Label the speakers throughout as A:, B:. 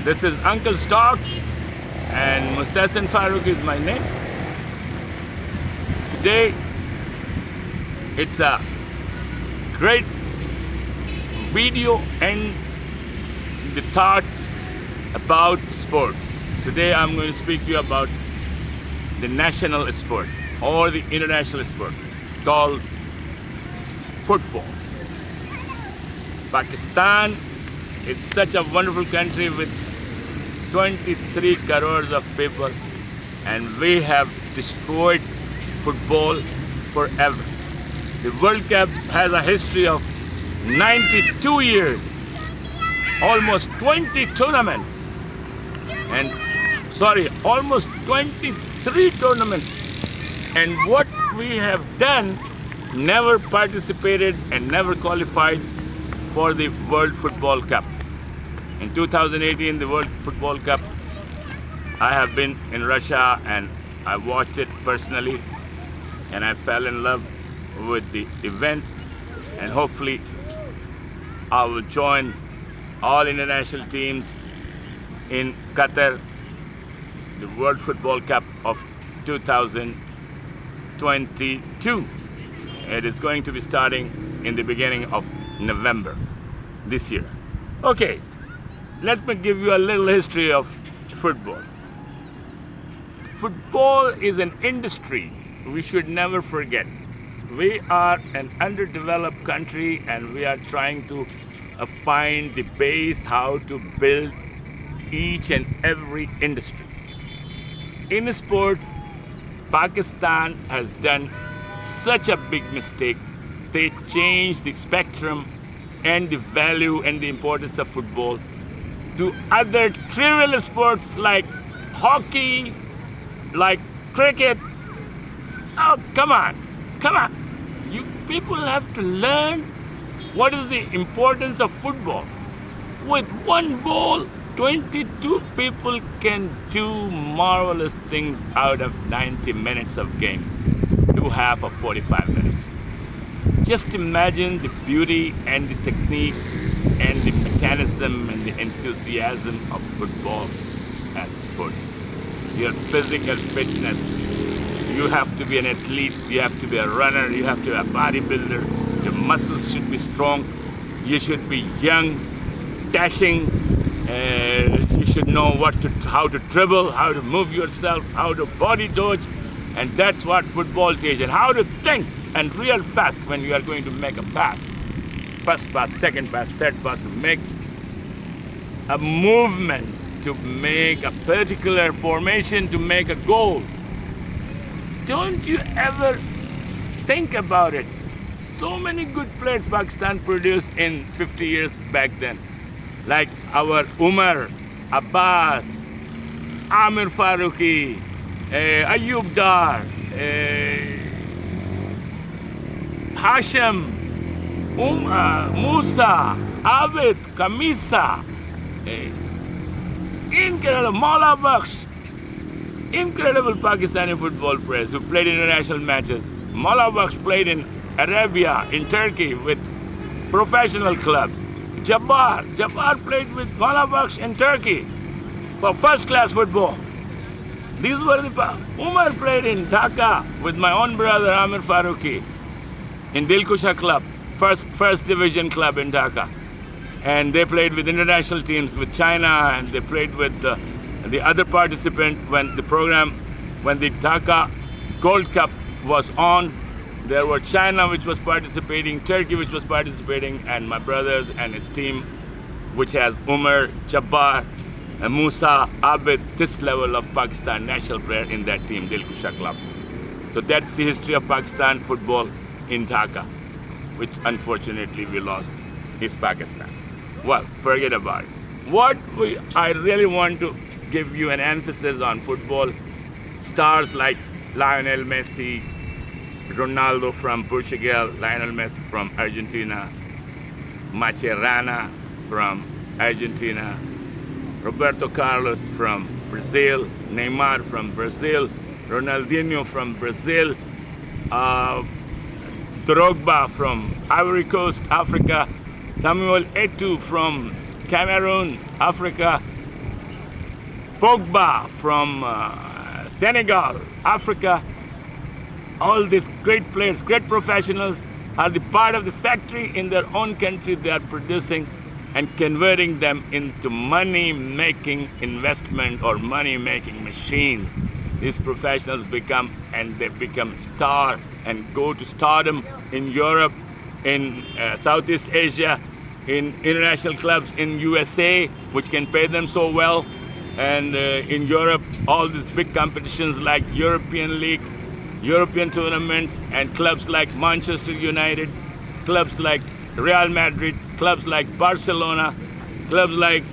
A: This is Uncle Stocks and Mustassan Farooq is my name. Today it's a great video and the thoughts about sports. Today I'm going to speak to you about the national sport or the international sport called football. Pakistan is such a wonderful country with 23 crores of people, and we have destroyed football forever. The World Cup has a history of 92 years, almost 20 tournaments, and almost 23 tournaments. And what we have done, never participated and never qualified for the World Football Cup. In 2018, the World Football Cup, I have been in Russia and I watched it personally, and I fell in love with the event, and hopefully I will join all international teams in Qatar, the World Football Cup of 2022. It is going to be starting in the beginning of November this year. Okay, let me give you a little history of football. Football is an industry we should never forget. We are an underdeveloped country and we are trying to find the base how to build each and every industry. In sports, Pakistan has done such a big mistake. They changed the spectrum and the value and the importance of football to other trivial sports like hockey, like cricket. Oh, come on. You people have to learn what is the importance of football. With one ball, 22 people can do marvelous things out of 90 minutes of game to half of 45 minutes. Just imagine the beauty and the technique and the mechanism and the enthusiasm of football as a sport. Your physical fitness, you have to be an athlete, you have to be a runner, you have to be a bodybuilder, your muscles should be strong, you should be young, dashing, you should know how to dribble, how to move yourself, how to body dodge, and that's what football teaches. And how to think and real fast when you are going to make a pass. First pass, second pass, third pass, to make a movement, to make a particular formation, to make a goal. Don't you ever think about it? So many good players Pakistan produced in 50 years back then. Like our Umar, Abbas, Amir Farooqi, Ayub Dar, Hashim, Musa, Abid, Kamisa, incredible, Maula Bakhsh, incredible Pakistani football players who played international matches. Maula Bakhsh played in Arabia, in Turkey with professional clubs. Jabbar played with Maula Bakhsh in Turkey for first class football. These were the Umar played in Dhaka with my own brother Amir Farooqi in Dilkusha club, first division club in Dhaka. And they played with international teams with China, and they played with the other participant when the Dhaka Gold Cup was on. There were China which was participating, Turkey which was participating, and my brothers and his team, which has Umar, Jabbar, and Musa, Abid, this level of Pakistan national player in that team, Dilkusha club. So that's the history of Pakistan football in Dhaka, which unfortunately we lost, is Pakistan. Well, forget about it. I really want to give you an emphasis on football. Stars like Lionel Messi, Ronaldo from Portugal, Lionel Messi from Argentina, Mascherano from Argentina, Roberto Carlos from Brazil, Neymar from Brazil, Ronaldinho from Brazil, Drogba from Ivory Coast, Africa, Samuel Etto from Cameroon, Africa, Pogba from Senegal, Africa. All these great players, great professionals are the part of the factory in their own country. They are producing and converting them into money-making investment or money-making machines. These professionals become star and go to stardom in Europe, in Southeast Asia, in international clubs in USA, which can pay them so well. And in Europe, all these big competitions like European League, European tournaments, and clubs like Manchester United, clubs like Real Madrid, clubs like Barcelona, clubs like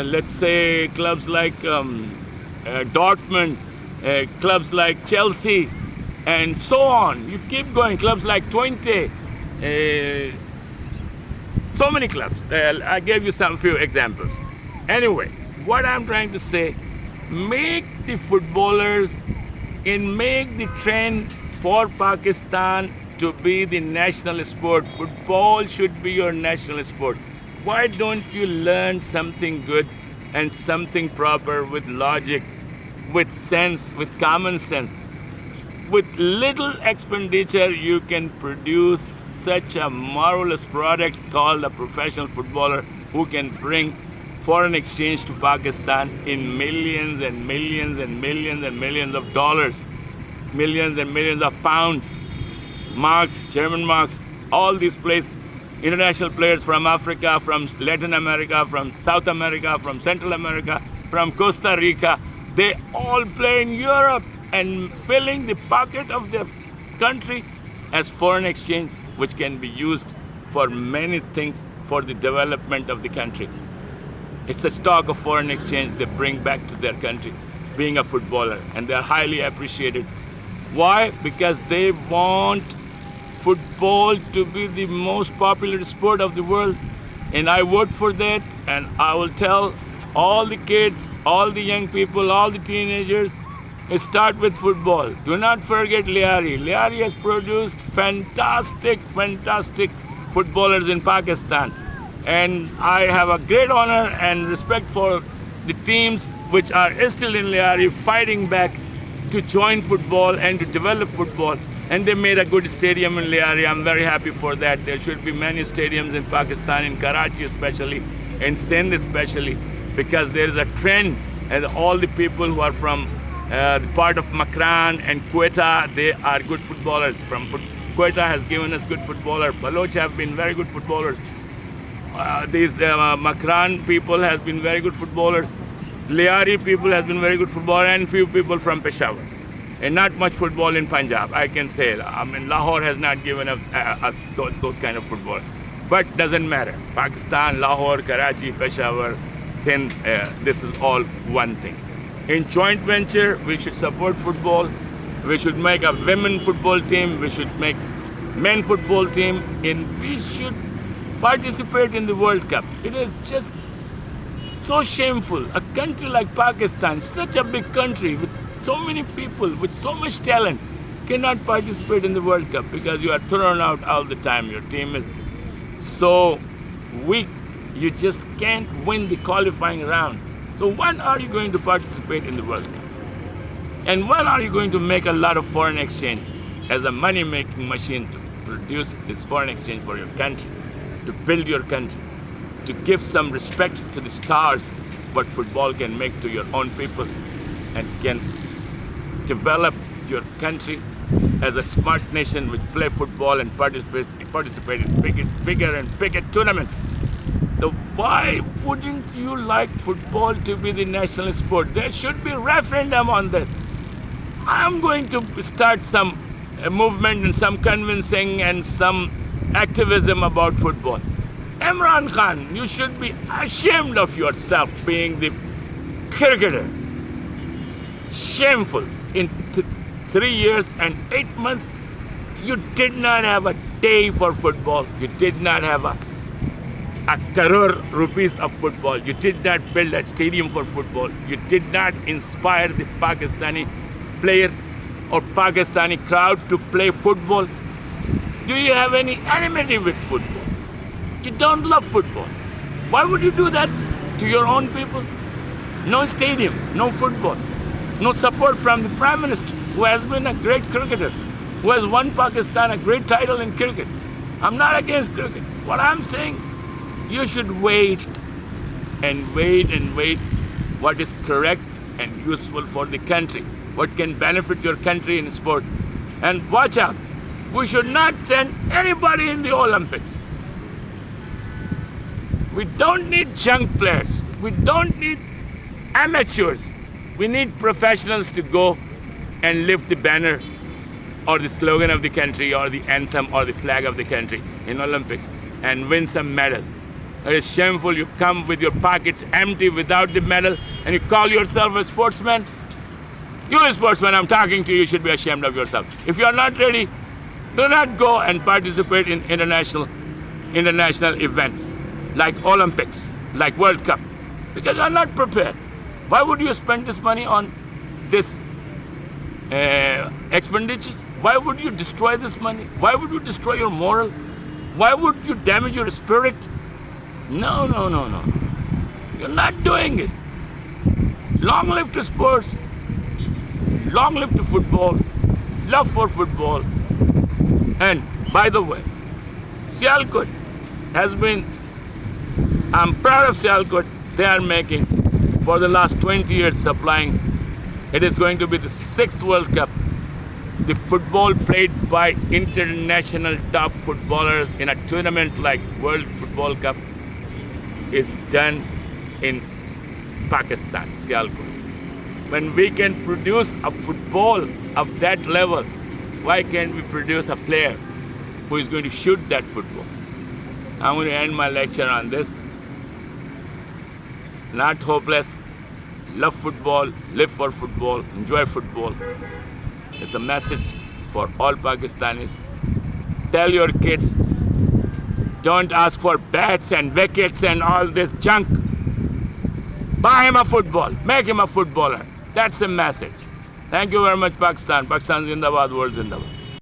A: let's say clubs like Dortmund, clubs like Chelsea, and so on. You keep going. Clubs like Twente, so many clubs. I gave you some few examples. Anyway, what I'm trying to say, make the footballers and make the trend for Pakistan to be the national sport. Football should be your national sport. Why don't you learn something good and something proper with logic, with sense, with common sense? With little expenditure, you can produce such a marvelous product called a professional footballer who can bring foreign exchange to Pakistan in millions and millions and millions and millions of dollars, millions and millions of pounds, marks, German marks, all these players, international players from Africa, from Latin America, from South America, from Central America, from Costa Rica, they all play in Europe and filling the pocket of their country as foreign exchange, which can be used for many things for the development of the country. It's a stock of foreign exchange they bring back to their country, being a footballer, and they're highly appreciated. Why? Because they want football to be the most popular sport of the world, and I vote for that. And I will tell all the kids, all the young people, all the teenagers, start with football. Do not forget Liyari. Liyari has produced fantastic footballers in Pakistan, and I have a great honor and respect for the teams which are still in Liyari fighting back to join football and to develop football. And they made a good stadium in Liyari. I'm very happy for that. There should be many stadiums in Pakistan, in Karachi especially, in Sindh especially, because there is a trend, and all the people who are from the part of Makran and Quetta, they are good footballers. Quetta has given us good footballers. Baloch have been very good footballers. These Makran people has been very good footballers. Liyari people has been very good footballers, and few people from Peshawar. And not much football in Punjab, I can say. I mean, Lahore has not given us those kind of football. But doesn't matter. Pakistan, Lahore, Karachi, Peshawar, Sindh, this is all one thing. In joint venture, we should support football. We should make a women football team. We should make men football team. And we should participate in the World Cup. It is just so shameful. A country like Pakistan, such a big country with so many people, with so much talent, cannot participate in the World Cup because you are thrown out all the time. Your team is so weak. You just can't win the qualifying round. So when are you going to participate in the World Cup? And when are you going to make a lot of foreign exchange as a money-making machine to produce this foreign exchange for your country, to build your country, to give some respect to the stars, what football can make to your own people, and can develop your country as a smart nation which play football and participate in bigger and bigger tournaments. So why wouldn't you like football to be the national sport? There should be a referendum on this. I'm going to start some movement and some convincing and some activism about football. Imran Khan, you should be ashamed of yourself being the cricketer. Shameful. In 3 years and 8 months, you did not have a day for football. You did not have a crore rupees of football. You did not build a stadium for football. You did not inspire the Pakistani player or Pakistani crowd to play football. Do you have any enmity with football? You don't love football. Why would you do that? to your own people? No stadium, no football, no support from the Prime Minister, who has been a great cricketer, who has won Pakistan a great title in cricket. I'm not against cricket. What I'm saying, you should wait and wait and wait what is correct and useful for the country, what can benefit your country in sport. And watch out, we should not send anybody in the Olympics. We don't need young players. We don't need amateurs. We need professionals to go and lift the banner or the slogan of the country or the anthem or the flag of the country in Olympics and win some medals. It is shameful. You come with your pockets empty without the medal and you call yourself a sportsman. You a sportsman, I'm talking to you, you should be ashamed of yourself. If you are not ready, do not go and participate in international events like Olympics, like World Cup, because you are not prepared. Why would you spend this money on this expenditures? Why would you destroy this money? Why would you destroy your moral? Why would you damage your spirit? No. You're not doing it. Long live to sports. Long live to football. Love for football. And by the way, Sialkot has been, I'm proud of Sialkot. They are making, for the last 20 years, supplying. It is going to be the 6th World Cup. The football played by international top footballers in a tournament like World Football Cup is done in Pakistan, Sialkot. When we can produce a football of that level, why can't we produce a player who is going to shoot that football? I'm going to end my lecture on this. Not hopeless. Love football, live for football, enjoy football. It's a message for all Pakistanis. Tell your kids, don't ask for bats and wickets and all this junk. Buy him a football, make him a footballer. That's the message. Thank you very much, Pakistan. Pakistan Zindabad, world Zindabad.